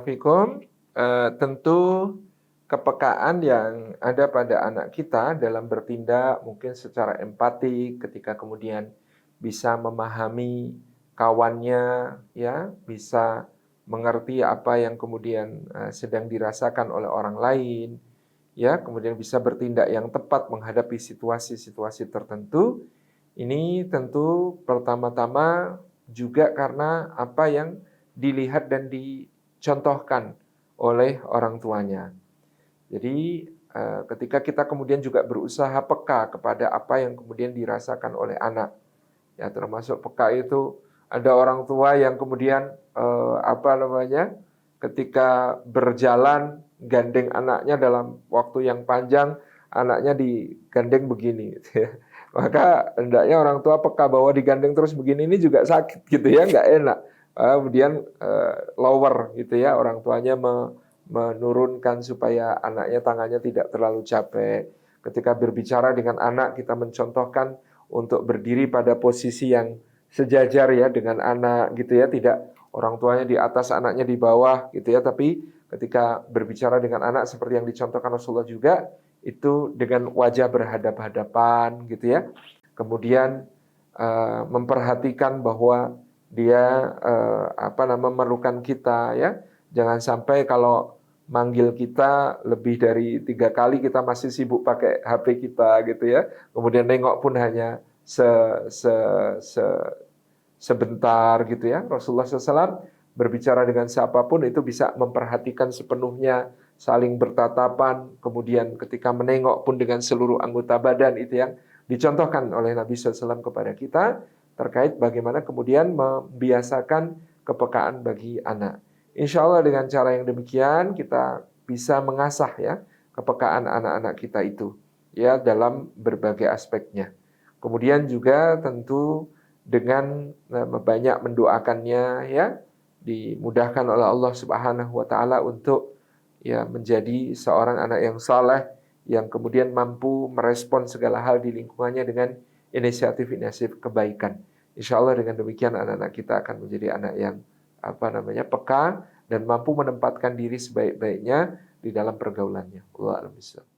barakallahu fikum. Tentu kepekaan yang ada pada anak kita dalam bertindak mungkin secara empati ketika kemudian bisa memahami kawannya, ya, bisa mengerti apa yang kemudian sedang dirasakan oleh orang lain, ya, kemudian bisa bertindak yang tepat menghadapi situasi-situasi tertentu. Ini tentu pertama-tama juga karena apa yang dilihat dan dicontohkan oleh orang tuanya. Jadi ketika kita kemudian juga berusaha peka kepada apa yang kemudian dirasakan oleh anak, ya, termasuk peka itu ada orang tua yang kemudian ketika berjalan gandeng anaknya dalam waktu yang panjang, anaknya digandeng begini, gitu ya. Maka hendaknya orang tua peka bahwa digandeng terus begini ini juga sakit, gitu ya, nggak enak. Kemudian lower, gitu ya, orang tuanya menurunkan supaya anaknya tangannya tidak terlalu capek. Ketika berbicara dengan anak, kita mencontohkan untuk berdiri pada posisi yang sejajar ya dengan anak, gitu ya, tidak orang tuanya di atas, anaknya di bawah, gitu ya. Tapi ketika berbicara dengan anak seperti yang dicontohkan Rasulullah juga, itu dengan wajah berhadap-hadapan, gitu ya. Kemudian memperhatikan bahwa dia memerlukan kita, ya. Jangan sampai kalau manggil kita lebih dari 3 kali kita masih sibuk pakai HP kita, gitu ya. Kemudian nengok pun hanya sebentar, gitu ya. Rasulullah SAW berbicara dengan siapapun itu bisa memperhatikan sepenuhnya, saling bertatapan, kemudian ketika menengok pun dengan seluruh anggota badan, itu yang dicontohkan oleh Nabi SAW kepada kita terkait bagaimana kemudian membiasakan kepekaan bagi anak. Insya Allah dengan cara yang demikian kita bisa mengasah ya kepekaan anak-anak kita itu ya dalam berbagai aspeknya. Kemudian juga tentu dengan banyak mendoakannya, ya, dimudahkan oleh Allah Subhanahu wa taala untuk ya menjadi seorang anak yang saleh yang kemudian mampu merespon segala hal di lingkungannya dengan inisiatif-inisiatif kebaikan. Insya Allah dengan demikian anak-anak kita akan menjadi anak yang peka dan mampu menempatkan diri sebaik-baiknya di dalam pergaulannya. Wallahu a'lam bishawab.